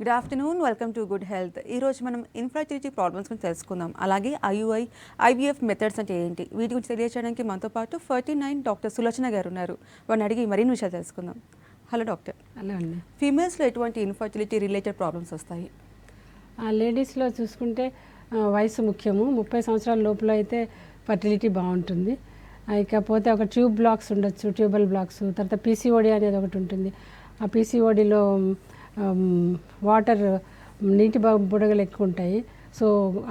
Good afternoon, welcome to good health. ఈరోజు మనం infertility problems గురించి తెలుసుకుందాం. అలాగే ఐయుఐ, ఐవీఎఫ్ మెథడ్స్ అంటే ఏంటి, వీటి గురించి తెలియజేయడానికి మనతో పాటు 49 డాక్టర్ సులోచన గారు ఉన్నారు. వారిని అడిగి మరిన్ని విషయాలు తెలుసుకుందాం. Hello doctor. హలో అండి. ఫీమేల్స్లో ఎటువంటి ఇన్ఫర్టిలిటీ రిలేటెడ్ ప్రాబ్లమ్స్ వస్తాయి? లేడీస్లో చూసుకుంటే వయసు ముఖ్యము. 30 సంవత్సరాల లోపల అయితే ఫర్టిలిటీ బాగుంటుంది. ఇకపోతే ఒక ట్యూబ్ బ్లాక్స్ ఉండొచ్చు, ట్యూబల్ బ్లాక్స్. తర్వాత పీసీఓడి అనేది ఒకటి ఉంటుంది. ఆ పీసీఓడిలో వాటర్ నీటి బుడగలు ఎక్కువ ఉంటాయి. సో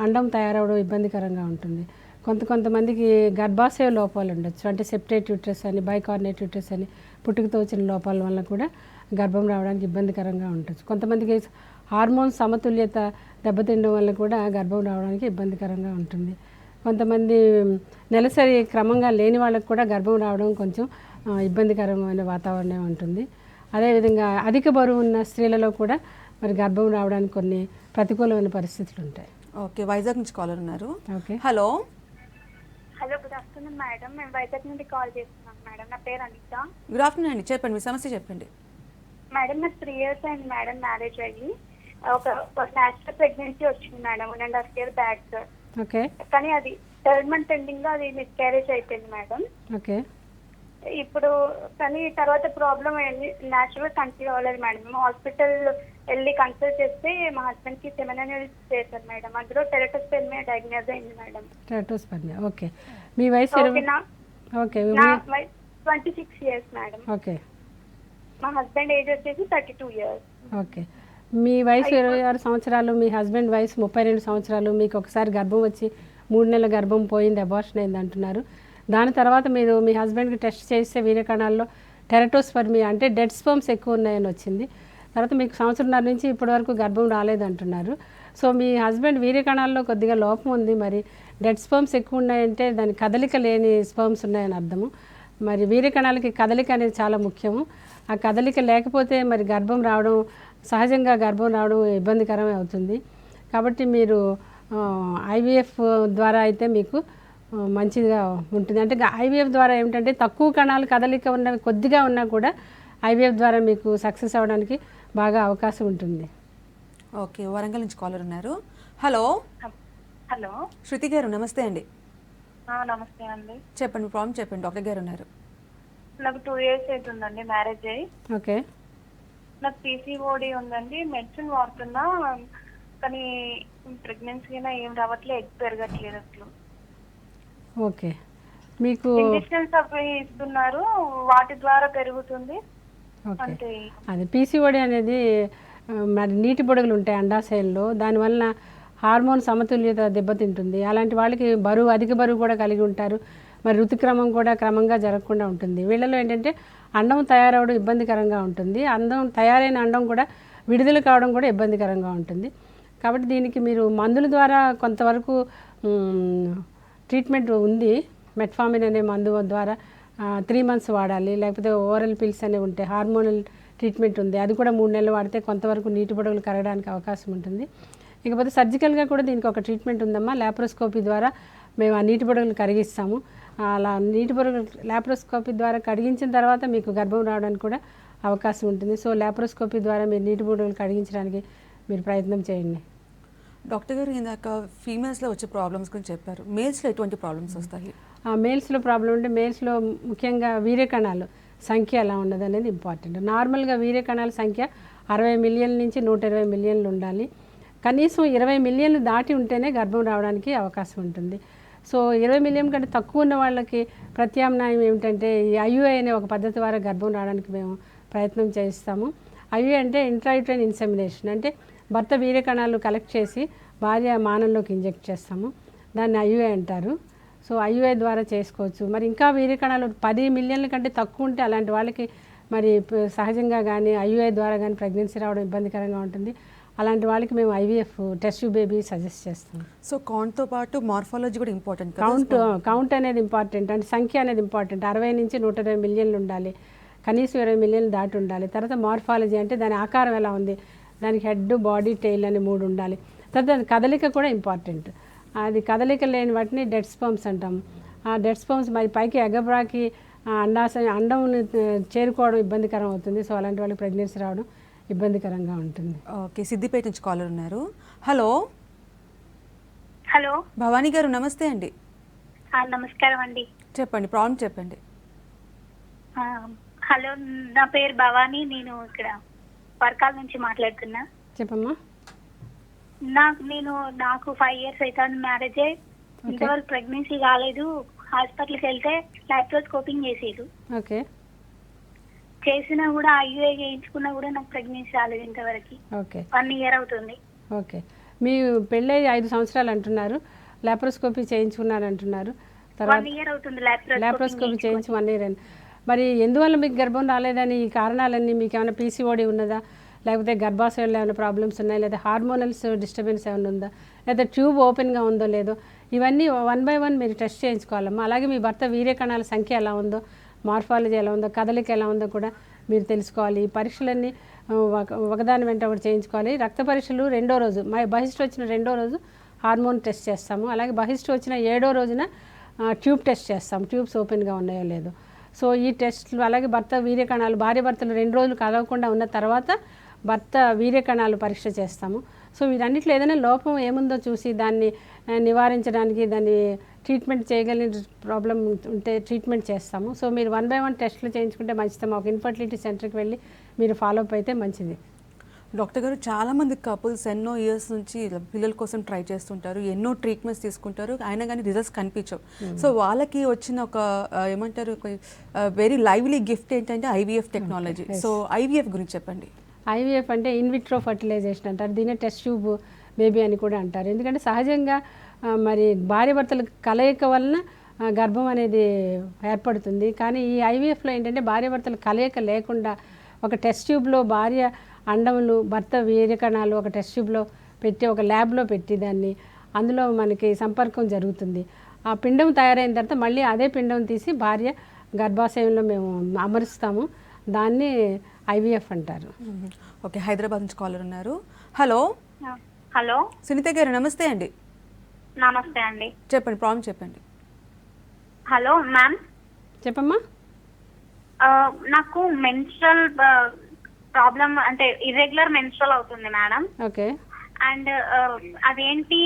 అండం తయారవడం ఇబ్బందికరంగా ఉంటుంది. కొంతమందికి గర్భాశయ లోపాలు ఉండొచ్చు. అంటే సెప్టేట్ యూట్రస్ అని, బైకార్నేట్ యూట్రస్ అని, పుట్టుకతో వచ్చిన లోపాల వల్ల కూడా గర్భం రావడానికి ఇబ్బందికరంగా ఉండొచ్చు. కొంతమందికి హార్మోన్ సమతుల్యత దెబ్బతినడం వల్ల కూడా గర్భం రావడానికి ఇబ్బందికరంగా ఉంటుంది. కొంతమంది నెలసరి క్రమంగా లేని వాళ్ళకు కూడా గర్భం రావడం కొంచెం ఇబ్బందికరమైన వాతావరణం ఉంటుంది. అదేవిధంగా అధిక బరువు ఉన్న స్త్రీలలో కూడా మరి గర్భం రావడానికి కొన్ని ప్రతికూలమైన పరిస్థితులు ఉంటాయి. ఓకే, వైజాగ్ నుంచి కాలర్ ఉన్నారు. Okay, hello. Hello, good afternoon madam. మేము వైజాగ్ నుండి కాల్ చేస్తున్నాం మేడం. నా పేరు అనిత. గుడ్ ఆఫ్టర్నూన్ అండి, చెప్పండి, మీ సమస్య చెప్పండి. మేడం, నాకు 3 years అయింది మేడం మ్యారేజ్ అయ్యి. ఒక న్యాచురల్ ప్రెగ్నెన్సీ వచ్చింది మేడం 1.5 years బ్యాక్. ఓకే, కానీ అది 3rd month ఎండింగ్ లో అది మిస్క్యారేజ్ అయిపోయింది మేడం. ఓకే. ఇప్పుడు కానీ తర్వాత ప్రాబ్లం అయింది, న్యాచురల్ కన్సీవ్ అవ్వలేదు మేడం. మేము హాస్పిటల్ వెళ్ళి కన్సల్ట్ చేస్తే మా హస్బెండ్ కి సెమినార్ చేశారు మేడం. అందులో టెరటోస్పెర్మియా డయాగ్నోస్ అయింది మేడం. టెరటోస్పెర్మియా. ఓకే. మీ వయసు? Okay, 26 years madam. ఓకే. మా హస్బెండ్ ఏజ్ వచ్చేసి 32 years. ఓకే. మీ వయసు 26 సంవత్సరాలు, మీ హస్బెండ్ వయసు 32 సంవత్సరాలు. మీకు ఒకసారి గర్భం వచ్చి 3 నెలల గర్భం పోయింది, అబార్షన్ అయింది అంటున్నారు. దాని తర్వాత మీరు మీ హస్బెండ్కి టెస్ట్ చేస్తే వీర్యకణాల్లో టెరటోస్పెర్మియా అంటే డెడ్ స్పర్మ్స్ ఎక్కువ ఉన్నాయని వచ్చింది. తర్వాత మీకు 1.5 సంవత్సరం నుంచి ఇప్పటివరకు గర్భం రాలేదంటున్నారు. సో మీ హస్బెండ్ వీర్యకణాల్లో కొద్దిగా లోపం ఉంది. మరి డెడ్ స్పర్మ్స్ ఎక్కువ ఉన్నాయంటే దాని కదలిక లేని స్పర్మ్స్ ఉన్నాయని అర్థము. మరి వీర్యకణాలకి కదలిక అనేది చాలా ముఖ్యము. ఆ కదలిక లేకపోతే మరి గర్భం రావడం, సహజంగా గర్భం రావడం ఇబ్బందికరమే అవుతుంది. కాబట్టి మీరు ఐవీఎఫ్ ద్వారా అయితే మీకు మంచిగా ఉంటుంది. అంటే ఐవీఎఫ్ ద్వారా ఏమిటంటే తక్కువ కణాలు కదలిక ఉన్నవి కొద్దిగా ఉన్నా కూడా ఐవీఎఫ్ ద్వారా మీకు సక్సెస్ అవ్వడానికి బాగా అవకాశం ఉంటుంది. ఓకే, వరంగల్ నుంచి కాలర్ ఉన్నారు. హలో. హలో, శృతి గారు, నమస్తే అండి. నమస్తే అండి. చెప్పండి, ప్రాబ్లం చెప్పండి, డాక్టర్ గారు ఉన్నారు. నాకు 2 years అవుతుందండి మ్యారేజ్ అయ్యి. ఓకే. నాకు పీసీఓడి ఉందండి, మెడిసిన్ వాడుతున్నా. కానీ ప్రెగ్నెన్సీ అయినా ఏం రావట్లేదు, ఎగ్ పెరగట్లేదు అసలు. ఓకే. మీకు ఇంజెక్షన్స్ అవి ఇస్తున్నారు, వాటి ద్వారా పెరుగుతుంది. ఓకే. అది పీసీఓడి అనేది మరి నీటి బుడగలు ఉంటాయి అండాశయంలో, దానివల్ల హార్మోన్ సమతుల్యత దెబ్బతింటుంది. అలాంటి వాళ్ళకి అధిక బరువు కూడా కలిగి ఉంటారు. మరి ఋతుక్రమం కూడా క్రమంగా జరగకుండా ఉంటుంది. వీళ్ళలో ఏంటంటే అండం తయారవడం ఇబ్బందికరంగా ఉంటుంది. తయారైన అండం కూడా విడుదల కావడం కూడా ఇబ్బందికరంగా ఉంటుంది. కాబట్టి దీనికి మీరు మందుల ద్వారా కొంతవరకు ట్రీట్మెంట్ ఉంది. మెట్ఫార్మిన్ అనే మందు ద్వారా 3 months వాడాలి. లేకపోతే ఓరల్ పిల్స్ అనేవి ఉంటాయి. హార్మోనల్ ట్రీట్మెంట్ ఉంది, అది కూడా 3 నెలలు వాడితే కొంతవరకు నీటి బుడగలు కరగడానికి అవకాశం ఉంటుంది. ఇకపోతే సర్జికల్గా కూడా దీనికి ఒక ట్రీట్మెంట్ ఉందమ్మా. లాప్రోస్కోపీ ద్వారా మేము ఆ నీటి బుడగలు కరిగిస్తాము. అలా నీటి బుడగలు లాప్రోస్కోపీ ద్వారా కడిగించిన తర్వాత మీకు గర్భం రావడానికి కూడా అవకాశం ఉంటుంది. సో లాప్రోస్కోపీ ద్వారా మీరు నీటి బుడగలు కడిగించడానికి మీరు ప్రయత్నం చేయండి. డాక్టర్ గారు, ఇందాక ఫీమేల్స్లో వచ్చే ప్రాబ్లమ్స్ గురించి చెప్పారు. మేల్స్లో ఎటువంటి ప్రాబ్లమ్స్ వస్తాయి? మేల్స్లో ప్రాబ్లం అంటే మేల్స్లో ముఖ్యంగా వీర్యకణాలు సంఖ్య ఎలా ఉన్నది అనేది ఇంపార్టెంట్. నార్మల్గా వీర్యకణాల సంఖ్య 60 మిలియన్ల నుంచి 120 మిలియన్లు ఉండాలి. కనీసం 20 మిలియన్లు దాటి ఉంటేనే గర్భం రావడానికి అవకాశం ఉంటుంది. సో 20 మిలియన్ కంటే తక్కువ ఉన్న వాళ్ళకి ప్రత్యామ్నాయం ఏమిటంటే ఈ ఐయుఐ అనే ఒక పద్ధతి ద్వారా గర్భం రావడానికి మేము ప్రయత్నం చేస్తాము. ఐయుఐ అంటే ఇంట్రాయూట్రైన్ ఇన్సెమినేషన్, అంటే భర్త వీర్యకణాలు కలెక్ట్ చేసి భార్య మానంలోకి ఇంజెక్ట్ చేస్తాము. దాన్ని ఐయుఐ అంటారు. సో ఐయుఐ ద్వారా చేసుకోవచ్చు. మరి ఇంకా వీర్యకణాలు 10 మిలియన్ల కంటే తక్కువ ఉంటే అలాంటి వాళ్ళకి మరి సహజంగా కానీ ఐయుఐ ద్వారా కానీ ప్రెగ్నెన్సీ రావడం ఇబ్బందికరంగా ఉంటుంది. అలాంటి వాళ్ళకి మేము ఐవీఎఫ్ టెస్ట్ బేబీ సజెస్ట్ చేస్తాం. సో కౌంట్తో పాటు మార్ఫాలజీ కూడా ఇంపార్టెంట్. కౌంట్ అనేది ఇంపార్టెంట్, అంటే సంఖ్య అనేది ఇంపార్టెంట్. 60 నుంచి 120 మిలియన్లు ఉండాలి, కనీసం 20 మిలియన్లు దాటి ఉండాలి. తర్వాత మార్ఫాలజీ అంటే దాని ఆకారం ఎలా ఉంది, దానికి హెడ్, బాడీ, టెయిల్ అని 3 ఉండాలి. తర్వాత దాని కదలిక కూడా ఇంపార్టెంట్. అది కదలిక లేని వాటిని డెడ్ స్పర్మ్స్ అంటాం. ఆ డెడ్ స్పర్మ్స్ మరి పైకి ఎగబ్రాకి అండం చేరుకోవడం ఇబ్బందికరం అవుతుంది. సో అలాంటి వాళ్ళకి ప్రెగ్నెన్సీ రావడం ఇబ్బందికరంగా ఉంటుంది. ఓకే, సిద్దిపేట నుంచి కాలర్ ఉన్నారు. హలో హలో భవానీ గారు, నమస్తే అండి. నమస్కారం అండి. చెప్పండి, ప్రాబ్లం చెప్పండి. హలో, నా పేరు భవానీ, నేను ఇక్కడ పర్కాల నుంచి మాట్లాడుతున్నా. చెప్పమ్మా. నాకు 5 years అవుతుంది మ్యారేజ్ అయ్యి. ఇంతవరకు ప్రెగ్నెన్సీ కాలేదు. హాస్పిటల్కి వెళ్తే లాప్రోస్కోపింగ్ చేసేది. ఓకే. చేసినా కూడా ఐయుఐ చేయించుకున్నా కూడా నాకు ప్రెగ్నెన్సీ రాలేదు ఇంతవరకు. ఓకే. 1 year అవుతుంది. ఓకే. మీ పెళ్ళై 5 సంవత్సరాలు అంటున్నారు, లాప్రోస్కోపీ చేయించుకున్నారు అంటున్నారు. 1 year అవుతుంది లాప్రోస్కోపీ చేయించి 1 year అయింది. మరి ఎందువల్ల మీకు గర్భం రాలేదని ఈ కారణాలన్నీ మీకు ఏమైనా పీసీఓడి ఉన్నదా, లేకపోతే గర్భాశయంలో ఏమైనా ప్రాబ్లమ్స్ ఉన్నాయా, లేదా హార్మోనల్స్ డిస్టర్బెన్స్ ఏమైనా ఉందా, లేదా ట్యూబ్ ఓపెన్గా ఉందో లేదో, ఇవన్నీ 1 by 1 మీరు టెస్ట్ చేయించుకోవాలమ్మా. అలాగే మీ భర్త వీర్య కణాల సంఖ్య ఎలా ఉందో, మార్ఫాలజీ ఎలా ఉందో, కదలిక ఎలా ఉందో కూడా మీరు తెలుసుకోవాలి. ఈ పరీక్షలన్నీ ఒకదాని వెంట ఒకటి చేయించుకోవాలి. రక్త పరీక్షలు 2వ రోజు, బహిష్టు వచ్చిన 2వ రోజు హార్మోన్ టెస్ట్ చేస్తాము. అలాగే బహిష్టు వచ్చిన 7వ రోజున ట్యూబ్ టెస్ట్ చేస్తాము, ట్యూబ్స్ ఓపెన్గా ఉన్నాయో లేదో. సో ఈ టెస్ట్లు, అలాగే భర్త వీర్య కణాలు, భార్య భర్తలు 2 రోజులు కలవకుండా ఉన్న తర్వాత భర్త వీర్య కణాలు పరీక్ష చేస్తాము. సో వీటన్నిటిలో ఏదైనా లోపం ఏముందో చూసి దాన్ని నివారించడానికి, దాన్ని ట్రీట్మెంట్ చేయగలిగిన ప్రాబ్లం ఉంటే ట్రీట్మెంట్ చేస్తాము. సో మీరు 1 by 1 టెస్ట్లు చేయించుకుంటే మంచిదమ్మా. ఒక ఇన్ఫర్టిలిటీ సెంటర్కి వెళ్ళి మీరు ఫాలోఅప్ అయితే మంచిది. డాక్టర్ గారు, చాలామంది కపుల్స్ ఎన్నో ఇయర్స్ నుంచి పిల్లల కోసం ట్రై చేస్తుంటారు, ఎన్నో ట్రీట్మెంట్స్ తీసుకుంటారు, అయినా కానీ రిజల్ట్స్ కనిపించవు. సో వాళ్ళకి వచ్చిన ఒక ఏమంటారు, వెరీ లైవ్లీ గిఫ్ట్ ఏంటంటే ఐవీఎఫ్ టెక్నాలజీ. సో ఐవీఎఫ్ గురించి చెప్పండి. ఐవీఎఫ్ అంటే ఇన్విట్రో ఫర్టిలైజేషన్ అంటారు, దీనే టెస్ట్ ట్యూబ్ బేబీ అని కూడా అంటారు. ఎందుకంటే సహజంగా మరి భార్య భర్తల కలయిక వలన గర్భం అనేది ఏర్పడుతుంది. కానీ ఈ ఐవీఎఫ్లో ఏంటంటే భార్య భర్తల కలయిక లేకుండా ఒక టెస్ట్ ట్యూబ్లో భార్య అండములు, భర్త వీర్యకణాలు ఒక టెస్ట్ ట్యూబ్లో పెట్టి, ఒక ల్యాబ్లో పెట్టి దాన్ని అందులో మనకి సంపర్కం జరుగుతుంది. ఆ పిండం తయారైన తర్వాత మళ్ళీ అదే పిండం తీసి భార్య గర్భాశయంలో మేము అమరుస్తాము. దాన్ని ఐవీఎఫ్ అంటారు. ఓకే, హైదరాబాద్ నుంచి కాలర్ ఉన్నారు. హలో హలో సునీత గారు, నమస్తే అండి. నమస్తే అండి. చెప్పండి, ప్రాబ్లం చెప్పండి. Hello ma'am. చెప్పమ్మా. నాకు మెన్స్ట్రల్ ప్రాబ్లం, అంటే ఇర్రెగ్యులర్ మెన్స్ట్రల్ అవుతుంది మేడం. ఓకే. అండ్ అదేంటి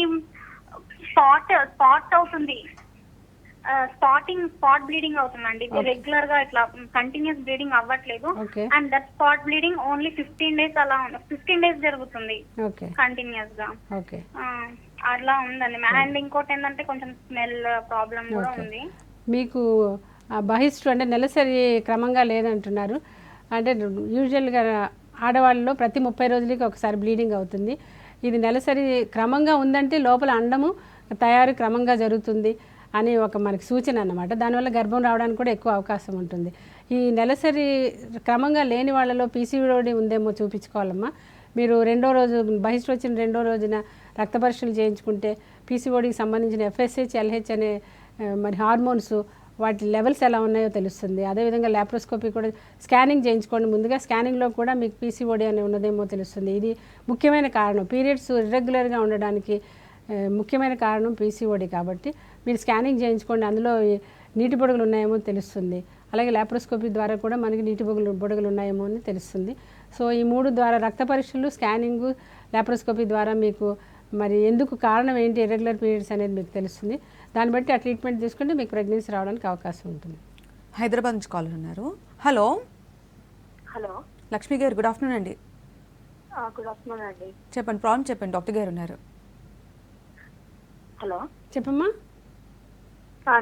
స్పాట్ అవుతుంది, స్పాట్ బ్లీడింగ్ అవుతుందండి. రెగ్యులర్ గా ఇట్లా కంటిన్యూస్ బ్లీడింగ్ అవ్వట్లేదు. And that spot bleeding only 15 days అలా 15 days జరుగుతుంది కంటిన్యూస్ గా. అట్లా ఉందండి. అండ్ ఇంకోటి ఏంటంటే కొంచెం స్మెల్ ప్రాబ్లం కూడా ఉంది. మీకు బహిష్టు అంటే నెలసరి క్రమంగా లేదంటున్నారు. అంటే యూజువల్గా ఆడవాళ్ళలో ప్రతి 30 రోజులకి ఒకసారి బ్లీడింగ్ అవుతుంది. ఇది నెలసరి క్రమంగా ఉందంటే లోపల అండము తయారు క్రమంగా జరుగుతుంది అని ఒక మనకి సూచన అన్నమాట. దానివల్ల గర్భం రావడానికి కూడా ఎక్కువ అవకాశం ఉంటుంది. ఈ నెలసరి క్రమంగా లేని వాళ్ళలో పీసీఓడి ఉందేమో చూపించుకోవాలమ్మా. మీరు 2వ రోజు బహిష్టు వచ్చిన 2వ రోజున రక్త పరీక్షలు చేయించుకుంటే పీసీఓడికి సంబంధించిన FSH, LH అనే మరి హార్మోన్స్ వాటి లెవెల్స్ ఎలా ఉన్నాయో తెలుస్తుంది. అదేవిధంగా లాప్రోస్కోపీ కూడా స్కానింగ్ చేయించుకోండి. ముందుగా స్కానింగ్లో కూడా మీకు పీసీఓడి అని ఉన్నదేమో తెలుస్తుంది. ఇది ముఖ్యమైన కారణం, పీరియడ్స్ ఇర్రెగ్యులర్గా ఉండడానికి ముఖ్యమైన కారణం పీసీఓడి. కాబట్టి మీరు స్కానింగ్ చేయించుకోండి, అందులో నీటి బొడుగులు ఉన్నాయేమో తెలుస్తుంది. అలాగే లాప్రోస్కోపీ ద్వారా కూడా మనకి నీటి బొడుగులు ఉన్నాయేమో అని తెలుస్తుంది. సో ఈ 3 ద్వారా రక్త పరీక్షలు, స్కానింగ్, లాప్రోస్కోపీ ద్వారా మీకు మరి ఎందుకు కారణం ఏంటి ఇర్రెగ్యులర్ పీరియడ్స్ అనేది మీకు తెలుస్తుంది. దాన్ని బట్టి ఆ ట్రీట్మెంట్ తీసుకుంటే మీకు ప్రెగ్నెన్సీ రావడానికి అవకాశం ఉంటుంది. హైదరాబాద్ నుంచి కాలర్ ఉన్నారు. హలో హలో లక్ష్మి గారు, గుడ్ ఆఫ్టర్నూన్ అండి. గుడ్ ఆఫ్టర్నూన్ అండి. చెప్పండి, ప్రాబ్లం చెప్పండి. డాక్టర్ గారు ఉన్నారు. హలో చెప్పమ్మా.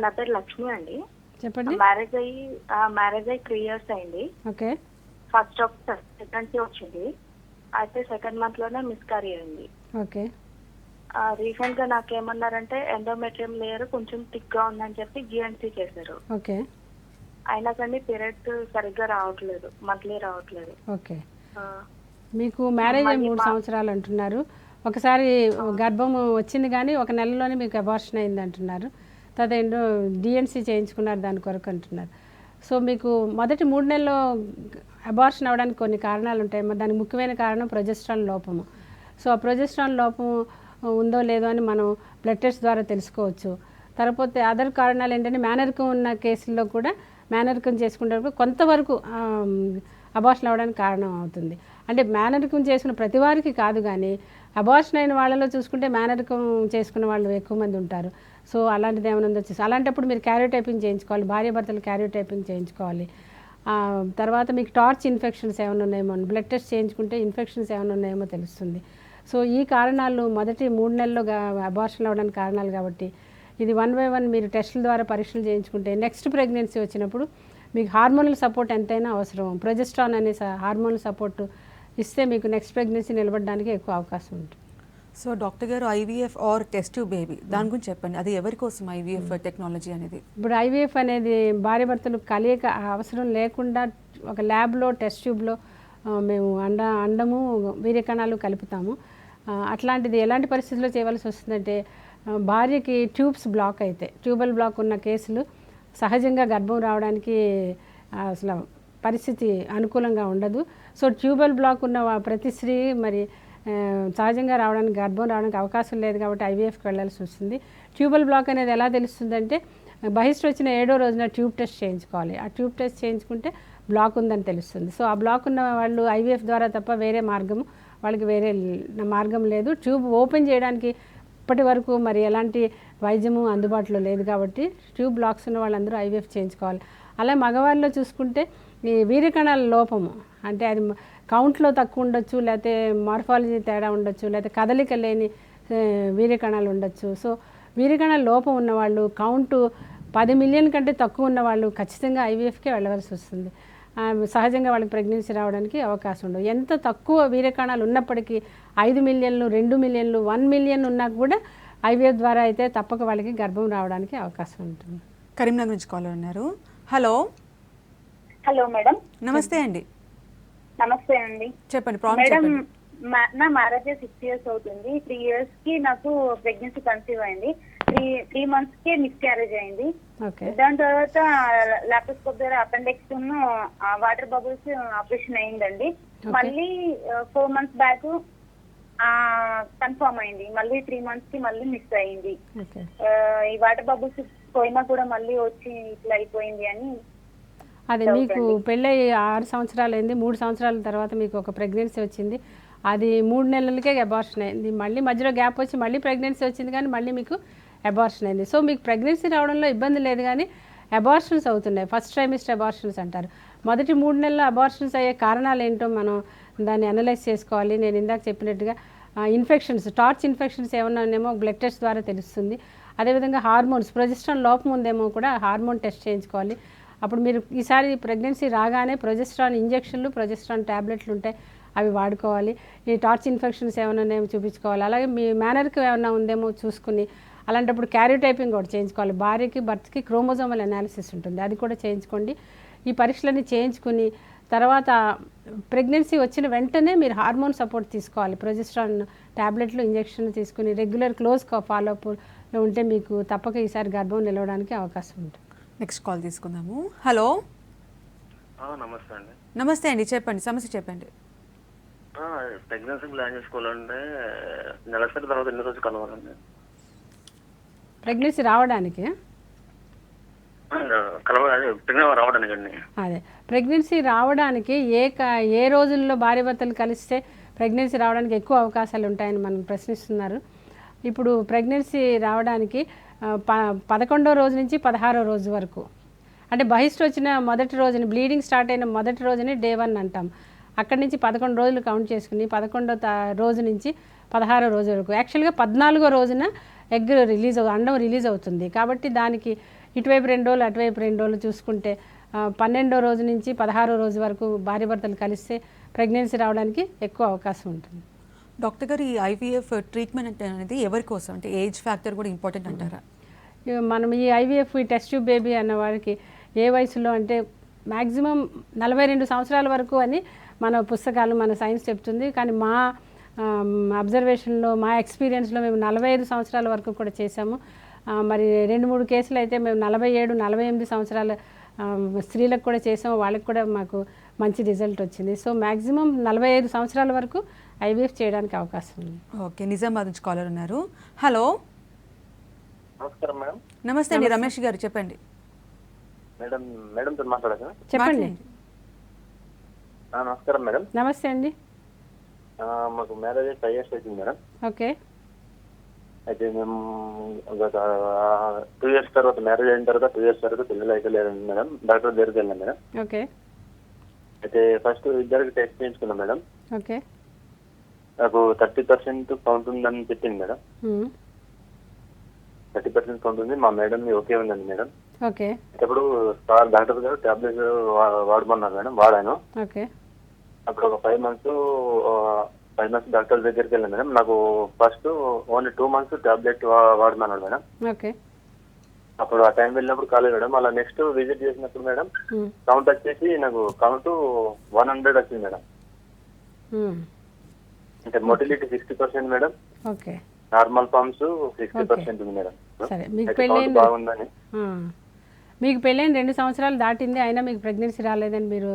నా పేరు లక్ష్మి అండి. చెప్పండి. మ్యారేజ్ అయ్యి 3 years అయింది. ఓకే. ఫస్ట్ ప్రెగ్నెన్సీ వచ్చింది. అయితే 2nd month లోనే మిస్కారీ అయింది. ఓకే. రీసెంట్ గా నాకేమన్నారంటే ఎండోమెట్రియం లేయర్ కొంచెం థిక్ గా ఉందని చెప్పి GNC చేశారు. ఓకే. అయినా కానీ పీరియడ్స్ సరిగ్గా రావట్లేదు, మంత్లీ రావట్లేదు. ఓకే. మీకు మ్యారేజ్ అయ్యి 3 సంవత్సరాలు అంటున్నారు. ఒకసారి గర్భం వచ్చింది కానీ 1 నెలలోనే మీకు అబార్షన్ అయింది అంటున్నారు. తర్వాత ఏంటో DNC చేయించుకున్నారు దాని కొరకు అంటున్నారు. సో మీకు మొదటి 3 నెలల్లో అబార్షన్ అవ్వడానికి కొన్ని కారణాలు ఉంటాయి. దానికి ముఖ్యమైన కారణం ప్రొజెస్ట్రాన్ లోపము. సో ఆ ప్రొజెస్ట్రాన్ లోపం ఉందో లేదో అని మనం బ్లడ్ టెస్ట్ ద్వారా తెలుసుకోవచ్చు. తర్వాత అదర్ కారణాలు ఏంటంటే మేనరికం ఉన్న కేసుల్లో కూడా మేనరికం చేసుకునేటప్పుడు కొంతవరకు అబార్షన్ అవ్వడానికి కారణం అవుతుంది. అంటే మేనరికం చేసుకున్న ప్రతి వారికి కాదు, కానీ అబార్షన్ అయిన వాళ్ళలో చూసుకుంటే మేనరికం చేసుకున్న వాళ్ళు ఎక్కువ మంది ఉంటారు. సో అలాంటిది ఏమైనా ఉందో చూసి అలాంటప్పుడు మీరు క్యారియోటైపింగ్ చేయించుకోవాలి, భార్యాభర్తలు క్యారియోటైపింగ్ చేయించుకోవాలి. తర్వాత మీకు టార్చ్ ఇన్ఫెక్షన్స్ ఏమైనా ఉన్నాయేమో, బ్లడ్ టెస్ట్ చేయించుకుంటే ఇన్ఫెక్షన్స్ ఏమైనా ఉన్నాయేమో తెలుస్తుంది. సో ఈ కారణాలు మొదటి 3 నెలల్లో అబార్షన్ అవ్వడానికి కారణాలు కాబట్టి ఇది 1 by 1 మీరు టెస్టుల ద్వారా పరీక్షలు చేయించుకుంటే నెక్స్ట్ ప్రెగ్నెన్సీ వచ్చినప్పుడు మీకు హార్మోనల్ సపోర్ట్ ఎంతైనా అవసరం. ప్రొజెస్ట్రాన్ అనే హార్మోనల్ సపోర్ట్ ఇస్తే మీకు నెక్స్ట్ ప్రెగ్నెన్సీ నిలబడడానికి ఎక్కువ అవకాశం ఉంటుంది. సో డాక్టర్ గారు IVF are test tube baby దాని గురించి చెప్పండి, అది ఎవరి కోసం ఐవీఎఫ్ టెక్నాలజీ అనేది? ఇప్పుడు ఐవీఎఫ్ అనేది భార్యాభర్తలు కలియక అవసరం లేకుండా ఒక ల్యాబ్లో టెస్ట్ ట్యూబ్లో మేము అండము వీర్యకణాలు కలుపుతాము. అట్లాంటిది ఎలాంటి పరిస్థితుల్లో చేయవలసి వస్తుందంటే భార్యకి ట్యూబ్స్ బ్లాక్ అయితే, ట్యూబల్ బ్లాక్ ఉన్న కేసులు సహజంగా గర్భం రావడానికి అసలు పరిస్థితి అనుకూలంగా ఉండదు. సో ట్యూబల్ బ్లాక్ ఉన్న ప్రతి స్త్రీ మరి సహజంగా రావడానికి గర్భం రావడానికి అవకాశం లేదు కాబట్టి ఐవీఎఫ్కి వెళ్ళాల్సి వస్తుంది. ట్యూబల్ బ్లాక్ అనేది ఎలా తెలుస్తుందంటే బహిష్టు వచ్చిన 7వ రోజున ట్యూబ్ టెస్ట్ చేయించుకోవాలి. ఆ ట్యూబ్ టెస్ట్ చేయించుకుంటే బ్లాక్ ఉందని తెలుస్తుంది. సో ఆ బ్లాక్ ఉన్న వాళ్ళు ఐవీఎఫ్ ద్వారా తప్ప వేరే వాళ్ళకి వేరే మార్గం లేదు. ట్యూబ్ ఓపెన్ చేయడానికి ఇప్పటి వరకు మరి ఎలాంటి వైద్యము అందుబాటులో లేదు కాబట్టి ట్యూబ్ బ్లాక్స్ ఉన్న వాళ్ళందరూ ఐవీఎఫ్ చేయించుకోవాలి. అలా మగవాళ్ళలో చూసుకుంటే ఈ వీర్యకణాల లోపము అంటే అది కౌంట్లో తక్కువ ఉండొచ్చు, లేకపోతే మార్ఫాలజీ తేడా ఉండొచ్చు, లేకపోతే కదలిక లేని వీర్యకణాలు ఉండొచ్చు. సో వీర్యకణాల లోపం ఉన్నవాళ్ళు కౌంటు 10 మిలియన్ కంటే తక్కువ ఉన్నవాళ్ళు ఖచ్చితంగా ఐవీఎఫ్కే వెళ్ళవలసి వస్తుంది. సహజంగా వాళ్ళకి ప్రెగ్నెన్సీ రావడానికి అవకాశం ఉండదు. ఎంత తక్కువ వీర్యకణాలు ఉన్నప్పటికీ 5 మిలియన్లు 2 మిలియన్లు 1 మిలియన్ ఉన్నా కూడా ఐవీఎఫ్ ద్వారా అయితే తప్పక వాళ్ళకి గర్భం రావడానికి అవకాశం ఉంటుంది. కరీంనగర్ నుంచి కాలర్ ఉన్నారు. Hello hello madam. నమస్తే అండి. నమస్తే అండి. చెప్పండి మేడం, నా మ్యారేజ్ 6 years అవుతుంది. 3 years కి నాకు ప్రెగ్నెన్సీ కన్సీవ్ అయింది. 3 months కి మిస్ క్యారేజ్ అయింది. దాని తర్వాత లాప్రోస్కోప్ ద్వారా అపెండిక్స్ వాటర్ బబుల్స్ ఆపరేషన్ అయిందండి. మళ్ళీ 4 months బ్యాక్ కన్ఫర్మ్ అయింది. మళ్ళీ 3 months కి మళ్ళీ మిస్ అయింది. ఈ వాటర్ బబుల్స్ పోయినా కూడా మళ్ళీ వచ్చి ఇట్లా అయిపోయింది అని. అది మీకు పెళ్ళి 6 సంవత్సరాలు అయింది, 3 సంవత్సరాల తర్వాత మీకు ఒక ప్రెగ్నెన్సీ వచ్చింది. అది 3 నెలలకే అబార్షన్ అయింది. మళ్ళీ మధ్యలో గ్యాప్ వచ్చి మళ్ళీ ప్రెగ్నెన్సీ వచ్చింది, కానీ మళ్ళీ మీకు అబార్షన్ అయింది. సో మీకు ప్రెగ్నెన్సీ రావడంలో ఇబ్బంది లేదు, కానీ అబార్షన్స్ అవుతున్నాయి. ఫస్ట్ ట్రైమిస్టర్ అబార్షన్స్ అంటారు. మొదటి 3 నెలల అబార్షన్స్ అయ్యే కారణాలు ఏంటో మనం దాన్ని అనలైజ్ చేసుకోవాలి. నేను ఇందాక చెప్పినట్టుగా ఇన్ఫెక్షన్స్, టార్చ్ ఇన్ఫెక్షన్స్ ఏమన్నా ఉన్నాయేమో బ్లడ్ టెస్ట్ ద్వారా తెలుస్తుంది. అదేవిధంగా హార్మోన్స్, ప్రొజెస్ట్రాన్ లోపం ఉందేమో కూడా హార్మోన్ టెస్ట్ చేయించుకోవాలి. అప్పుడు మీరు ఈసారి ప్రెగ్నెన్సీ రాగానే ప్రొజెస్ట్రాన్ ఇంజెక్షన్లు, ప్రొజెస్ట్రాన్ ట్యాబ్లెట్లు ఉంటాయి, అవి వాడుకోవాలి. ఈ టార్చ్ ఇన్ఫెక్షన్స్ ఏమైనా ఉన్నాయేమో చూపించుకోవాలి. అలాగే మీ మేనర్కి ఏమైనా ఉందేమో చూసుకుని అలాంటప్పుడు క్యారియోటైపింగ్ కూడా చేయించుకోవాలి. భార్యకి భర్తకి క్రోమోజోమల్ అనాలిసిస్ ఉంటుంది, అది కూడా చేయించుకోండి. ఈ పరీక్షలన్నీ చేయించుకుని తర్వాత ప్రెగ్నెన్సీ వచ్చిన వెంటనే మీరు హార్మోన్ సపోర్ట్ తీసుకోవాలి. ప్రొజెస్ట్రాన్ ట్యాబ్లెట్లు, ఇంజెక్షన్లు తీసుకుని రెగ్యులర్ క్లోజ్ ఫాలోఅప్లో ఉంటే మీకు తప్పక ఈసారి గర్భం నిలవడానికి అవకాశం ఉంటుంది. నెక్స్ట్ కాల్ తీసుకుందాము. హలో నమస్తే అండి. నమస్తే అండి, చెప్పండి సమస్య చెప్పండి. ప్రెగ్నెన్సీ ప్లాన్ చేసుకోవాలంటే నెలసరి తర్వాత ఎన్ని రోజులు కలవాలండి? ప్రెగ్నెన్సీ రావడానికి అదే ప్రెగ్నెన్సీ రావడానికి ఏ రోజుల్లో భార్యాభర్తలు కలిస్తే ప్రెగ్నెన్సీ రావడానికి ఎక్కువ అవకాశాలు ఉంటాయని మనం ప్రశ్నిస్తున్నారు. ఇప్పుడు ప్రెగ్నెన్సీ రావడానికి 11వ రోజు నుంచి 16వ రోజు వరకు, అంటే బహిష్టు వచ్చిన మొదటి రోజుని, బ్లీడింగ్ స్టార్ట్ అయిన మొదటి రోజుని డే 1 అంటాం. అక్కడి నుంచి 11 రోజులు కౌంట్ చేసుకుని 11వ రోజు నుంచి 16వ రోజు వరకు, యాక్చువల్గా 14వ రోజున అండం రిలీజ్ అవుతుంది. కాబట్టి దానికి ఇటువైపు 2 రోజులు అటువైపు 2 రోజులు చూసుకుంటే 12వ రోజు నుంచి 16వ రోజు వరకు భార్యాభర్తలు కలిస్తే ప్రెగ్నెన్సీ రావడానికి ఎక్కువ అవకాశం ఉంటుంది. డాక్టర్ గారు, ఈ ఐవీఎఫ్ ట్రీట్మెంట్ అనేది ఎవరి కోసం, అంటే ఏజ్ ఫ్యాక్టర్ కూడా ఇంపార్టెంట్ అంటారా? మనం ఈ ఐవీఎఫ్, ఈ టెస్ట్ ట్యూబ్ బేబీ అన్న వారికి ఏ వయసులో అంటే మ్యాక్సిమం 42 సంవత్సరాల వరకు అని మన పుస్తకాలు, మన సైన్స్ చెప్తుంది. కానీ మా అబ్జర్వేషన్లో, మా ఎక్స్పీరియన్స్లో మేము 45 సంవత్సరాల వరకు కూడా చేసాము. మరి 2-3 కేసులు అయితే మేము 47-48 సంవత్సరాల స్త్రీలకు కూడా చేసాము. వాళ్ళకి కూడా మాకు మంచి రిజల్ట్ వచ్చింది. సో మ్యాక్సిమం 45 సంవత్సరాల వరకు ఐవీఎఫ్ చేయడానికి అవకాశం ఉంది. ఓకే, నిజామాబాద్ నుంచి కాలర్ ఉన్నారు. హలో నమస్కారం మేడం. నమస్తే అండి, రమేష్ గారు చెప్పండి. మేడంతో మాట్లాడచ్చా? చెప్పండి. నమస్కారం మేడం. నమస్తే అండి. మాకు మ్యారేజ్ 5 years అవుతుంది మేడం. ఓకే. అయితే మేము గత 2 years తర్వాత మ్యారేజ్ అయిన తర్వాత 2 years తర్వాత పిల్లలు అయితే లేదండి మేడం. డాక్టర్ దగ్గరికి వెళ్ళాం మేడం. ఓకే. అయితే ఫస్ట్ ఇద్దరికి టెస్ట్ చేయించుకున్నాం మేడం. ఓకే. నాకు 30% కౌంట్ ఉందని చెప్పింది మేడం. 30% కౌంట్ ఉంది. మా మేడం ఓకే ఉందండి మేడం. ఓకే. ఇప్పుడు డాక్టర్ గారు టాబ్లెట్స్ వాడమన్నారు మేడం. వాడాను. ఓకే. అప్పుడు ఒక 5 months డాక్టర్ దగ్గరికి వెళ్ళాను మేడం. నాకు ఫస్ట్ ఓన్లీ 2 months టాబ్లెట్ వాడమన్నాడు మేడం. ఓకే. అప్పుడు ఆ టైం వెళ్ళినప్పుడు కాలేదు మేడం. అలా నెక్స్ట్ విజిట్ చేసినప్పుడు మేడం కౌంట్ వచ్చేసి నాకు కౌంట్ 100 వచ్చింది మేడం. అంటే motility 60% madam. Okay. Normal forms 60% ఉంది మేడం. సరే, మీకు అయితే పెళ్ళైన count బాగుందని. మీకు పెళ్ళైన 2 సంవత్సరాలు దాటింది, అయినా మీకు ప్రెగ్నెన్సీ రాలేదని మీరు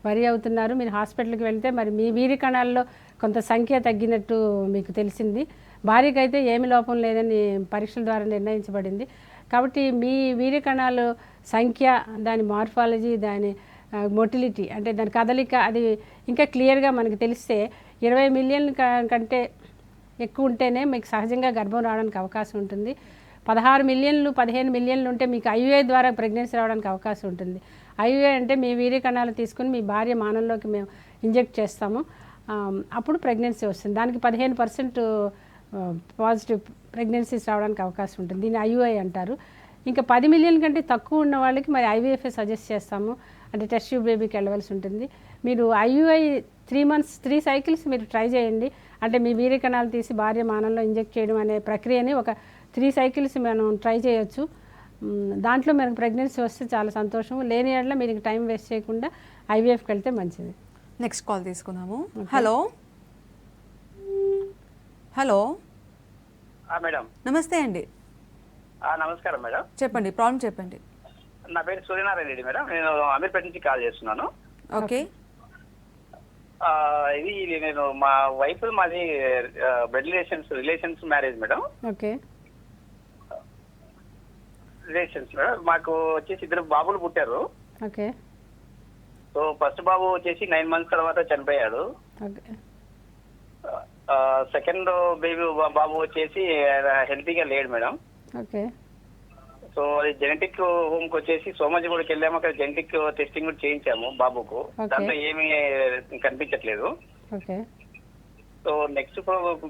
వరి అవుతున్నారు. మీరు హాస్పిటల్కి వెళ్తే మరి మీ వీరి కణాల్లో కొంత సంఖ్య తగ్గినట్టు మీకు తెలిసింది. భార్యకి అయితే ఏమి లోపం లేదని పరీక్షల ద్వారా నిర్ణయించబడింది. కాబట్టి మీ వీరి కణాలు సంఖ్య, దాని మార్ఫాలజీ, దాని మొటిలిటీ అంటే దాని కదలిక అది ఇంకా క్లియర్గా మనకు తెలిస్తే 20 మిలియన్ కంటే ఎక్కువ ఉంటేనే మీకు సహజంగా గర్భం రావడానికి అవకాశం ఉంటుంది. 16 మిలియన్లు 15 మిలియన్లు ఉంటే మీకు ఐయుఐ ద్వారా ప్రెగ్నెన్సీ రావడానికి అవకాశం ఉంటుంది. ఐయుఐ అంటే మీ వీర్య కణాలు తీసుకుని మీ భార్య మానంలోకి మేము ఇంజెక్ట్ చేస్తాము. అప్పుడు ప్రెగ్నెన్సీ వస్తుంది. దానికి 15% పాజిటివ్ ప్రెగ్నెన్సీస్ రావడానికి అవకాశం ఉంటుంది. దీన్ని ఐయుఐ అంటారు. ఇంకా 10 మిలియన్ కంటే తక్కువ ఉన్న వాళ్ళకి మరి ఐవీఎఫ్ఏ సజెస్ట్ చేస్తాము. అంటే టెస్ట్ ట్యూబ్ బేబీకి వెళ్ళవలసి ఉంటుంది. మీరు ఐయుఐ 3 months 3 cycles మీరు ట్రై చేయండి. అంటే మీ వీర్య కణాలు తీసి భార్య మానంలో ఇంజెక్ట్ చేయడం అనే ప్రక్రియని ఒక 3 cycles మనం ట్రై చేయొచ్చు. దాంట్లో మనకు ప్రెగ్నెన్సీ వస్తే చాలా సంతోషం. లేని ఏళ్ళ మీరు టైం వేస్ట్ చేయకుండా ఐవీఎఫ్కి వెళ్తే మంచిది. నెక్స్ట్ కాల్ తీసుకుందాము. Hello hello madam. నమస్తే అండి. నమస్కారం మేడం. చెప్పండి, ప్రాబ్లం చెప్పండి. నా పేరు సూర్యనారాయణ రెడ్డి మేడం. నేను అమీర్పేట నుంచి కాల్ చేస్తున్నాను. ఓకే. ఇది నేను మా వైఫ్ మాది blood relations marriage madam. Okay. Relations madam. మాకు వచ్చేసి 2 బాబులు పుట్టారు. ఓకే. సో ఫస్ట్ బాబు వచ్చేసి 9 months తర్వాత చనిపోయాడు. ఓకే. సెకండ్ బేబీ బాబు వచ్చేసి హెల్తీగా లేడు మేడం. ఓకే. సో అది జెనెటిక్ హోమ్కి వచ్చేసి సోమాజిగూడకి వెళ్ళాము. అక్కడ జెనెటిక్ టెస్టింగ్ కూడా చేయించాము బాబుకు. దాంట్లో ఏమీ కనిపించట్లేదు. ఓకే. సో నెక్స్ట్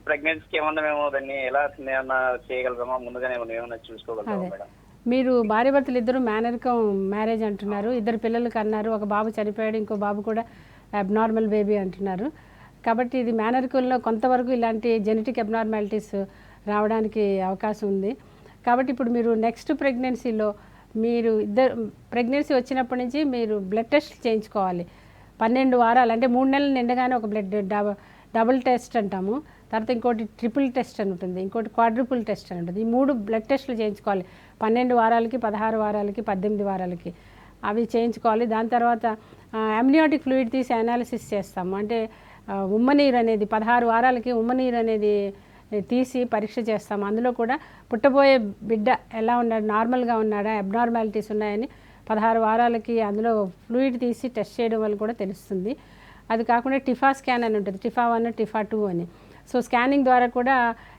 ప్రెగ్నెన్సీకి ఏమన్నా మేము దాన్ని ఎలా ఏమన్నా చేయగలమా, ముందుగానే ఏమన్నా చూసుకోగలమా మేడం? మీరు భార్యాభర్తలు ఇద్దరు మేనరికం మ్యారేజ్ అంటున్నారు. 2 పిల్లలకి అన్నారు. ఒక బాబు చనిపోయాడు, ఇంకో బాబు కూడా అబ్నార్మల్ బేబీ అంటున్నారు. కాబట్టి ఇది మేనరికంలో కొంతవరకు ఇలాంటి జెనెటిక్ అబ్నార్మాలిటీస్ రావడానికి అవకాశం ఉంది. కాబట్టి ఇప్పుడు మీరు నెక్స్ట్ ప్రెగ్నెన్సీలో మీరు ప్రెగ్నెన్సీ వచ్చినప్పటి నుంచి మీరు బ్లడ్ టెస్ట్ చేయించుకోవాలి. 12 వారాలు అంటే 3 నెలలు నిండగానే ఒక బ్లడ్ డబుల్ టెస్ట్ అంటాము. తర్వాత ఇంకోటి ట్రిపుల్ టెస్ట్ అని ఉంటుంది, ఇంకోటి క్వాడ్రుపుల్ టెస్ట్ అని ఉంటుంది. ఈ 3 బ్లడ్ టెస్టులు చేయించుకోవాలి. 12 వారాలకి, 16 వారాలకి, 18 వారాలకి అవి చేయించుకోవాలి. దాని తర్వాత అమ్నియాటిక్ ఫ్లూయిడ్ తీసి అనాలిసిస్ చేస్తాము. అంటే ఉమ్మనీరు అనేది 16 వారాలకి ఉమ్మనీరు అనేది తీసి పరీక్ష చేస్తాము. అందులో కూడా పుట్టబోయే బిడ్డ ఎలా ఉన్నాడు, నార్మల్గా ఉన్నాడా, అబ్నార్మాలిటీస్ ఉన్నాయని 16 వారాలకి అందులో ఫ్లూయిడ్ తీసి టెస్ట్ చేయడం వల్ల కూడా తెలుస్తుంది. అది కాకుండా టిఫా స్కాన్ అని ఉంటుంది, టిఫా 1, టిఫా 2 అని. సో స్కానింగ్ ద్వారా కూడా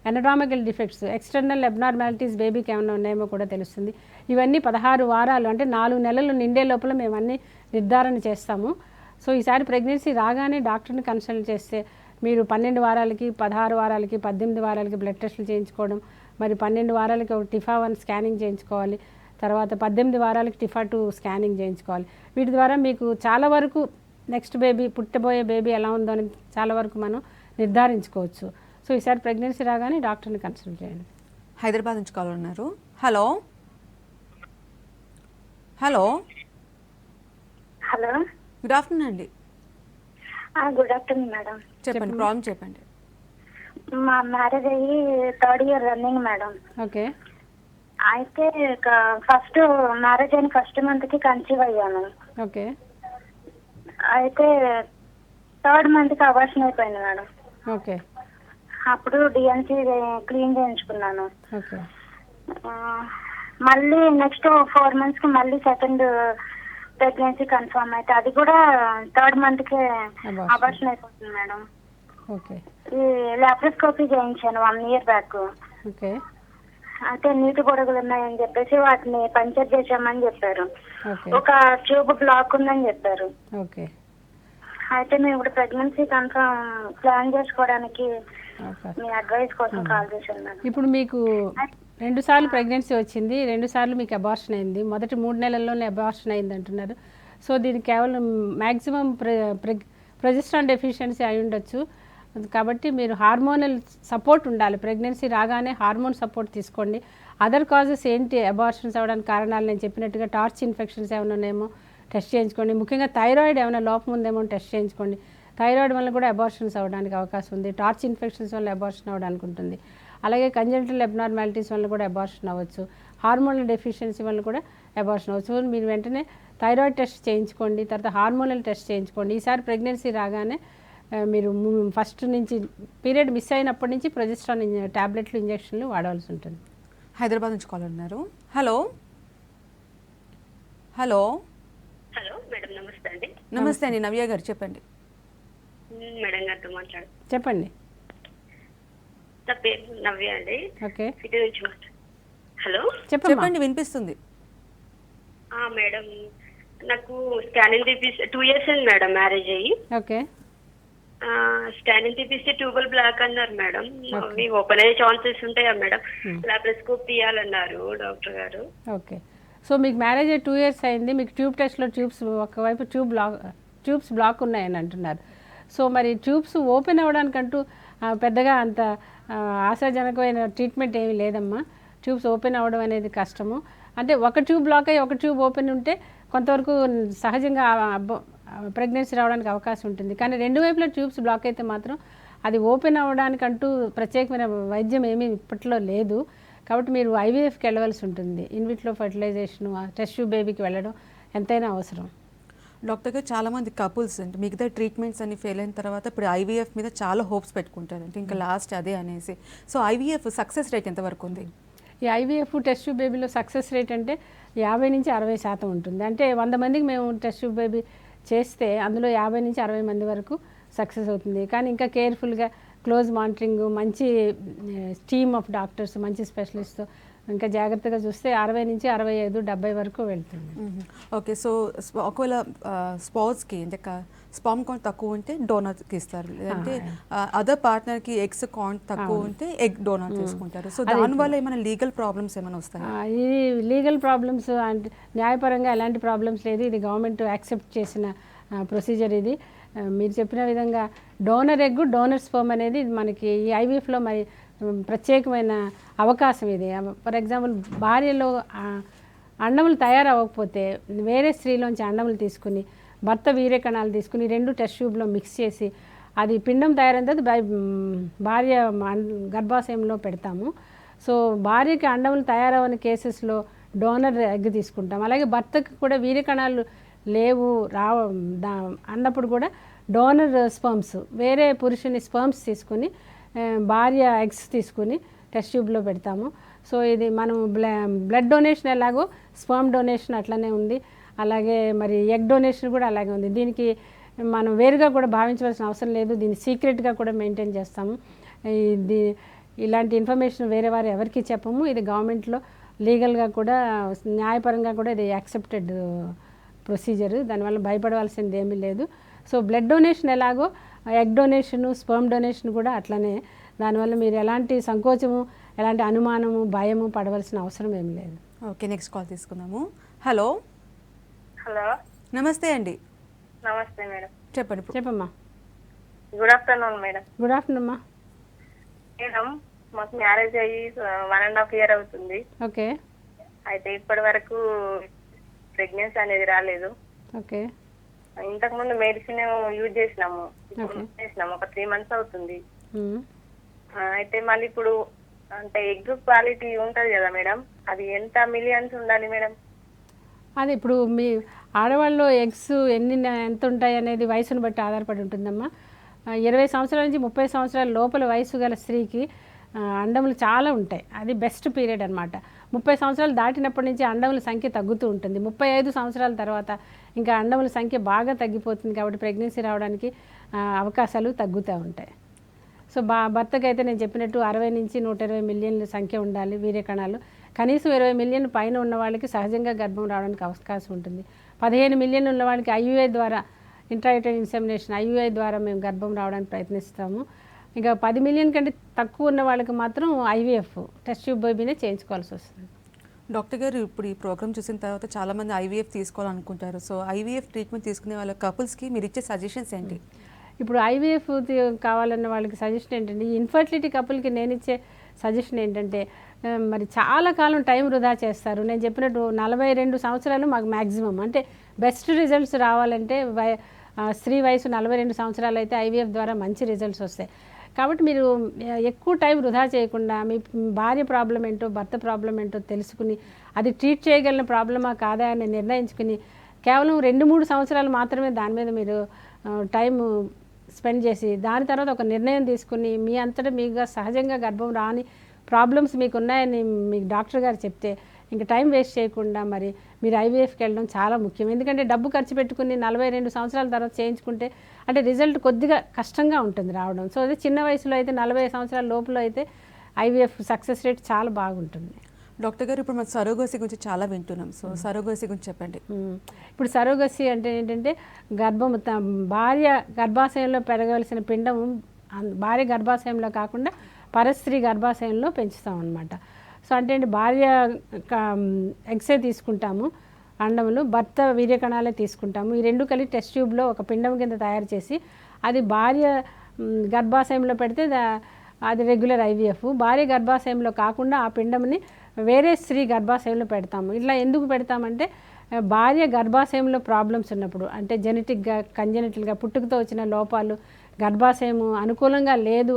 ఎనటామికల్ డిఫెక్ట్స్, ఎక్స్టర్నల్ అబ్నార్మాలిటీస్ బేబీకి ఏమైనా ఉన్నాయేమో కూడా తెలుస్తుంది. ఇవన్నీ 16 వారాలు అంటే 4 నెలలు నిండే లోపల మేము అన్నీ నిర్ధారణ చేస్తాము. సో ఈసారి ప్రెగ్నెన్సీ రాగానే డాక్టర్ని కన్సల్ట్ చేస్తే మీరు 12 వారాలకి, 16 వారాలకి, 18 వారాలకి బ్లడ్ టెస్టులు చేయించుకోవడం, మరి 12 వారాలకి ఒక టిఫా 1 స్కానింగ్ చేయించుకోవాలి. తర్వాత 18 వారాలకి టిఫా 2 స్కానింగ్ చేయించుకోవాలి. వీటి ద్వారా మీకు చాలా వరకు నెక్స్ట్ బేబీ, పుట్టబోయే బేబీ ఎలా ఉందో అని చాలా వరకు మనం నిర్ధారించుకోవచ్చు. సో ఈసారి ప్రెగ్నెన్సీ రాగానే డాక్టర్ని కన్సల్ట్ చేయండి. హైదరాబాద్ నుంచి కాల్ ఉన్నారు. Hello hello hello, good afternoon అండి. Good afternoon madam. చెప్పండి, ప్రాబ్లం చెప్పండి. మా మ్యారేజ్ అయ్యి 3rd year running madam. Okay. అయితే ఫస్ట్ మ్యారేజ్ అయిన ఫస్ట్ మంత్కి కన్సీవ్ అయ్యాను. ఓకే. అయితే 3rd monthకి అబార్షన్ అయిపోయింది మేడం. ఓకే. అప్పుడు డిఎన్సీ క్లీన్ చేయించుకున్నాను. ఓకే. మళ్ళీ నెక్స్ట్ 4 monthsకి మళ్ళీ సెకండ్ ప్రెగ్నెన్సీ కన్ఫర్మ్ అయితే అది కూడా 3rd మంత్కే Abortion. అబార్షన్ అయిపోతుంది మేడం. ఓకే ఈ లాప్రోస్కోపీ చేయించాను 1 year బ్యాక్. ఓకే అయితే నీటి గొడవలు ఉన్నాయని చెప్పేసి వాటిని పంచర్ చేసామని చెప్పారు. ఓకే ఒక ట్యూబ్ బ్లాక్ ఉందని చెప్పారు. ఓకే అయితే మేము ఇప్పుడు ప్రెగ్నెన్సీ కన్ఫర్మ్ ప్లాన్ చేసుకోవడానికి ఓకే. మీ అడ్వైస్ కోసం కాల్ చేశాను మేడం. ఇప్పుడు మీకు 2 సార్లు ప్రెగ్నెన్సీ వచ్చింది, 2 సార్లు మీకు అబార్షన్ అయింది, మొదటి 3 నెలల్లోనే అబార్షన్ అయింది అంటున్నారు. సో దీనికి కేవలం మ్యాక్సిమం ప్రొజెస్ట్రాన్ డెఫిషియన్సీ అయి ఉండొచ్చు. కాబట్టి మీరు హార్మోనల్ సపోర్ట్ ఉండాలి. ప్రెగ్నెన్సీ రాగానే హార్మోన్ సపోర్ట్ తీసుకోండి. అదర్ కాజెస్ ఏంటి అబార్షన్స్ అవ్వడానికి కారణాలు నేను చెప్పినట్టుగా టార్చ్ ఇన్ఫెక్షన్స్ ఏమైనా ఉన్నాయేమో టెస్ట్ చేయించుకోండి. ముఖ్యంగా థైరాయిడ్ ఏమైనా లోపం ఉందేమో టెస్ట్ చేయించుకోండి. థైరాయిడ్ వల్ల కూడా అబార్షన్స్ అవ్వడానికి అవకాశం ఉంది. టార్చ్ ఇన్ఫెక్షన్స్ వల్ల అబార్షన్ అవ్వడానికి ఉంటుంది. అలాగే కంజెంటల్ అబ్నార్మాలిటీస్ వల్ల కూడా అబార్షన్ అవ్వచ్చు. హార్మోనల్ డెఫిషియన్సీ వల్ల కూడా అబార్షన్ అవ్వచ్చు. మీరు వెంటనే థైరాయిడ్ టెస్ట్ చేయించుకోండి, తర్వాత హార్మోనల్ టెస్ట్ చేయించుకోండి. ఈసారి ప్రెగ్నెన్సీ రాగానే మీరు ఫస్ట్ నుంచి పీరియడ్ మిస్ అయినప్పటి నుంచి ప్రొజెస్ట్రాన్ టాబ్లెట్లు ఇంజెక్షన్లు వాడవలసి ఉంటుంది. హైదరాబాద్ నుంచి కాల్ ఉన్నారు. హలో హలో హలో మేడం, నమస్తే అండి. నమస్తే అండి, నవ్య గారు చెప్పండి. మేడం గారితో మాట్లాడు. చెప్పండి. నా పేరు నవ్య అండి. ఓకే సిటీ నుంచి మాట్లాడు. హలో చెప్పమ్మా. చెప్పండి, వినిపిస్తుంది. మేడం, నాకు స్కానింగ్ తీపిస్తే 2 years అయింది మేడం మ్యారేజ్ అయ్యి. ఓకే స్కానింగ్ తీపిస్తే ట్యూబల్ బ్లాక్ అన్నారు మేడం. అవి ఓపెన్ అయ్యే ఛాన్సెస్ ఉంటాయా మేడం? లాప్రోస్కోప్ తీయాలన్నారు డాక్టర్ గారు. ఓకే. సో మీకు మ్యారేజ్ 2 years అయింది. మీకు ట్యూబ్ టెస్ట్లో ఒకవైపు ట్యూబ్స్ బ్లాక్ ఉన్నాయని అంటున్నారు. సో మరి ట్యూబ్స్ ఓపెన్ అవ్వడానికంటూ పెద్దగా అంత ఆశాజనకమైన ట్రీట్మెంట్ ఏమీ లేదమ్మా. ట్యూబ్స్ ఓపెన్ అవ్వడం అనేది కష్టము. అంటే ఒక ట్యూబ్ బ్లాక్ అయ్యి ఒక ట్యూబ్ ఓపెన్ ఉంటే కొంతవరకు సహజంగా ప్రెగ్నెన్సీ రావడానికి అవకాశం ఉంటుంది. కానీ 2 వైపులా ట్యూబ్స్ బ్లాక్ అయితే మాత్రం అది ఓపెన్ అవ్వడానికంటూ ప్రత్యేకమైన వైద్యం ఏమీ ఇప్పట్లో లేదు. కాబట్టి మీరు ఐవీఎఫ్కి వెళ్ళవలసి ఉంటుంది. ఇన్విట్రో ఫర్టిలైజేషన్, టెస్ట్ ట్యూబ్ బేబీకి వెళ్ళడం ఎంతైనా అవసరం. డాక్టర్ గారు, చాలామంది కపుల్స్ అంటే మిగతా ట్రీట్మెంట్స్ అన్ని ఫెయిల్ అయిన తర్వాత ఇప్పుడు ఐవీఎఫ్ మీద చాలా హోప్స్ పెట్టుకుంటారు, అంటే ఇంకా లాస్ట్ అదే అనేసి. సో ఐవీఎఫ్ సక్సెస్ రేట్ ఎంతవరకు ఉంది? ఈ ఐవీఎఫ్ టెస్ట్ ట్యూబ్ బేబీలో సక్సెస్ రేట్ అంటే 50 నుంచి 60% ఉంటుంది. అంటే 100 మందికి మేము టెస్ట్ ట్యూబ్ బేబీ చేస్తే అందులో 50 నుంచి 60 మంది వరకు సక్సెస్ అవుతుంది. కానీ ఇంకా కేర్ఫుల్గా క్లోజ్ మానిటరింగ్, మంచి టీమ్ ఆఫ్ డాక్టర్స్, మంచి స్పెషలిస్ట్తో ఇంకా జాగ్రత్తగా చూస్తే 60 నుంచి 65, 70 వరకు వెళ్తుంది. ఓకే. సో ఒకవేళ స్పౌస్కి అంటే స్పామ్ కౌంట్ తక్కువ ఉంటే డోనర్కి ఇస్తారు, లేదంటే అదర్ పార్ట్నర్కి ఎగ్స్ కౌంట్ తక్కువ ఉంటే ఎగ్ డోనర్ తీసుకుంటారు. సో దానివల్ల ఏమైనా లీగల్ ప్రాబ్లమ్స్ ఏమైనా వస్తాయి? ఇది లీగల్ ప్రాబ్లమ్స్ అంటే న్యాయపరంగా ఎలాంటి ప్రాబ్లమ్స్ లేదు. ఇది గవర్నమెంట్ యాక్సెప్ట్ చేసిన ప్రొసీజర్. ఇది మీరు చెప్పిన విధంగా డోనర్ ఎగ్, డోనర్ స్పర్మ్ అనేది మనకి ఈ ఐవీఎఫ్లో మరి ప్రత్యేకమైన అవకాశం ఇది. ఫర్ ఎగ్జాంపుల్ భార్యలో అండములు తయారవ్వకపోతే వేరే స్త్రీలోంచి అండములు తీసుకుని భర్త వీర్య కణాలు తీసుకుని 2 టెస్ట్ ట్యూబ్లో మిక్స్ చేసి అది పిండం తయారైన తర్వాత భార్య గర్భాశయంలో పెడతాము. సో భార్యకి అండములు తయారవని కేసెస్లో డోనర్ ఎగ్ తీసుకుంటాం. అలాగే భర్తకు కూడా వీర్య కణాలు లేవు అన్నప్పుడు కూడా డోనర్ స్పర్మ్స్, వేరే పురుషుని స్పర్మ్స్ తీసుకుని భార్య ఎగ్స్ తీసుకుని టెస్ట్ ట్యూబ్లో పెడతాము. సో ఇది మనం బ్లడ్ డొనేషన్ ఎలాగో స్పర్మ్ డొనేషన్ అట్లనే ఉంది. అలాగే మరి ఎగ్ డొనేషన్ కూడా అలాగే ఉంది. దీనికి మనం వేరుగా కూడా భావించవలసిన అవసరం లేదు. దీన్ని సీక్రెట్గా కూడా మెయింటైన్ చేస్తాము. ఇది ఇలాంటి ఇన్ఫర్మేషన్ వేరే వారు ఎవరికి చెప్పము. ఇది గవర్నమెంట్లో లీగల్గా కూడా న్యాయపరంగా కూడా ఇది యాక్సెప్టెడ్ ప్రొసీజర్. దానివల్ల భయపడవలసింది ఏమీ లేదు. సో బ్లడ్ డొనేషన్ ఎలాగో ఎగ్ డొనేషను, స్పర్మ్ డొనేషన్ కూడా అట్లనే. దానివల్ల మీరు ఎలాంటి సంకోచము, ఎలాంటి అనుమానము, భయము పడవలసిన అవసరం ఏమి లేదు. ఓకే, నెక్స్ట్ కాల్ తీసుకుందాము. హలో హలో, నమస్తే అండి. నమస్తే మేడం. చెప్పండి. చెప్పమ్మా. Good afternoon madam. Good afternoon అమ్మా. మేడం, మాకు మ్యారేజ్ అయ్యి 1.5 year అవుతుంది. ఓకే. అయితే ఇప్పటి వరకు ప్రెగ్నెన్సీ అనేది రాలేదు. ఓకే. ఇంతకు ముందు మెడిసిన్ యూజ్ చేసినాము, ఒక 3 months అవుతుంది. అయితే మళ్ళీ ఇప్పుడు అంటే ఎగ్ క్వాలిటీ ఉంటది కదా మేడం, అది ఎంత మిలియన్స్ ఉండాలి మేడం? అది ఇప్పుడు మీ ఆడవాళ్ళు ఎగ్స్ ఎంత ఉంటాయి అనేది వయసును బట్టి ఆధారపడి ఉంటుందమ్మా. 20 సంవత్సరాల నుంచి 30 సంవత్సరాల లోపల వయసు గల స్త్రీకి అండములు చాలా ఉంటాయి. అది బెస్ట్ పీరియడ్ అనమాట. 30 సంవత్సరాలు దాటినప్పటి నుంచి అండముల సంఖ్య తగ్గుతూ ఉంటుంది. 35 సంవత్సరాల తర్వాత ఇంకా అండముల సంఖ్య బాగా తగ్గిపోతుంది కాబట్టి ప్రెగ్నెన్సీ రావడానికి అవకాశాలు తగ్గుతూ ఉంటాయి. సో భర్తకి అయితే నేను చెప్పినట్టు 60 నుంచి 120 మిలియన్ల సంఖ్య ఉండాలి వీర్య కణాలు. కనీసం 20 మిలియన్ పైన ఉన్న వాళ్ళకి సహజంగా గర్భం రావడానికి అవకాశం ఉంటుంది. 15 మిలియన్ ఉన్న వాళ్ళకి IUI ద్వారా, ఇంట్రాయూటైన్ ఇన్సెమినేషన్ IUI ద్వారా మేము గర్భం రావడానికి ప్రయత్నిస్తాము. ఇంకా 10 మిలియన్ కంటే తక్కువ ఉన్న వాళ్ళకి మాత్రం IVF టెస్ట్ ట్యూబ్ బేబీనే చేయించుకోవాల్సి వస్తుంది. డాక్టర్ గారు, ఇప్పుడు ఈ ప్రోగ్రామ్ చూసిన తర్వాత చాలామంది IVF తీసుకోవాలనుకుంటారు. సో IVF ట్రీట్మెంట్ తీసుకునే వాళ్ళ కపుల్స్కి మీరు ఇచ్చే సజెషన్స్ ఏంటి? ఇప్పుడు IVF కావాలన్న వాళ్ళకి సజెషన్ ఏంటంటే, ఈ ఇన్ఫర్టిలిటీ కపుల్కి నేను ఇచ్చే సజెషన్ ఏంటంటే, మరి చాలా కాలం టైం వృధా చేస్తారు. నేను చెప్పినట్టు 42 సంవత్సరాలు మాకు మ్యాక్సిమం, అంటే బెస్ట్ రిజల్ట్స్ రావాలంటే స్త్రీ వయసు 42 సంవత్సరాలు అయితే IVF ద్వారా మంచి రిజల్ట్స్ వస్తాయి. కాబట్టి మీరు ఎక్కువ టైం వృధా చేయకుండా మీ భార్య ప్రాబ్లం ఏంటో, భర్త ప్రాబ్లం ఏంటో తెలుసుకుని అది ట్రీట్ చేయగలిగిన ప్రాబ్లమా కాదా అని నిర్ణయించుకుని కేవలం 2-3 సంవత్సరాలు మాత్రమే దాని మీద మీరు టైం స్పెండ్ చేసి దాని తర్వాత ఒక నిర్ణయం తీసుకుని మీ అంతటా మీగా సహజంగా గర్భం రాని ప్రాబ్లమ్స్ మీకు ఉన్నాయని మీకు డాక్టర్ గారు చెప్తే ఇంకా టైం వేస్ట్ చేయకుండా మరి మీరు IVFకి వెళ్ళడం చాలా ముఖ్యం. ఎందుకంటే డబ్బు ఖర్చు పెట్టుకుని 42 సంవత్సరాల తర్వాత చేయించుకుంటే అంటే రిజల్ట్ కొద్దిగా కష్టంగా ఉంటుంది రావడం. సో అదే చిన్న వయసులో అయితే 40 సంవత్సరాల లోపల అయితే IVF సక్సెస్ రేట్ చాలా బాగుంటుంది. డాక్టర్ గారు, ఇప్పుడు మనం సరోగసీ గురించి చాలా వింటున్నాం. సో సరోగసీ గురించి చెప్పండి. ఇప్పుడు సరోగసీ అంటే ఏంటంటే భార్య గర్భాశయంలో పెరగవలసిన పిండం భార్య గర్భాశయంలో కాకుండా పరస్త్రీ గర్భాశయంలో పెంచుతాం అన్నమాట. సో అంటే భార్య ఎగ్సే తీసుకుంటాము, అండములు, భర్త వీర్యకణాలే తీసుకుంటాము. ఈ రెండు కలిసి టెస్ట్ ట్యూబ్లో ఒక పిండం కింద తయారు చేసి అది భార్య గర్భాశయంలో పెడితే అది రెగ్యులర్ IVF. భార్య గర్భాశయంలో కాకుండా ఆ పిండంని వేరే స్త్రీ గర్భాశయంలో పెడతాము. ఇట్లా ఎందుకు పెడతామంటే భార్య గర్భాశయంలో ప్రాబ్లమ్స్ ఉన్నప్పుడు, అంటే జెనెటిక్గా కంజెనిటల్గా పుట్టుకతో వచ్చిన లోపాలు, గర్భాశయం అనుకూలంగా లేదు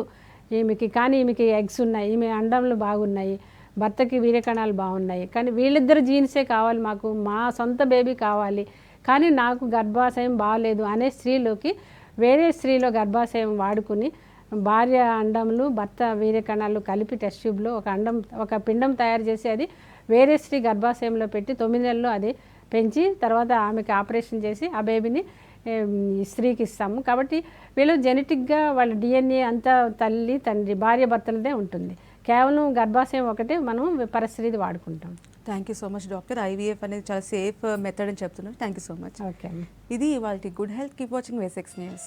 ఈమెకి, కానీ ఈమెకి ఎగ్స్ ఉన్నాయి, ఈమె అండంలు బాగున్నాయి, భర్తకి వీర్యకణాలు బాగున్నాయి, కానీ వీళ్ళిద్దరు జీన్సే కావాలి, మాకు మా సొంత బేబీ కావాలి, కానీ నాకు గర్భాశయం బాగాలేదు అనే స్త్రీలోకి వేరే స్త్రీలో గర్భాశయం వాడుకుని భార్య అండములు భర్త వీర్యకణాలు కలిపి టెస్ట్ ట్యూబ్లో ఒక పిండం తయారు చేసి అది వేరే స్త్రీ గర్భాశయంలో పెట్టి 9 నెలల్లో అది పెంచి తర్వాత ఆమెకి ఆపరేషన్ చేసి ఆ బేబీని స్త్రీకి ఇస్తాము. కాబట్టి వీళ్ళు జెనెటిక్గా వాళ్ళ DNA అంతా తల్లి తండ్రి భార్య భర్తలదే ఉంటుంది. కేవలం గర్భాశయం ఒకటే మనం పరస్త్రీది వాడుకుంటాం. Thank you so much doctor. IVF అనేది చాలా సేఫ్ మెథడ్ అని చెప్తున్నారు. Thank you so much. Okay, ఇది ఇవాళ good health. Keep watching V6 news.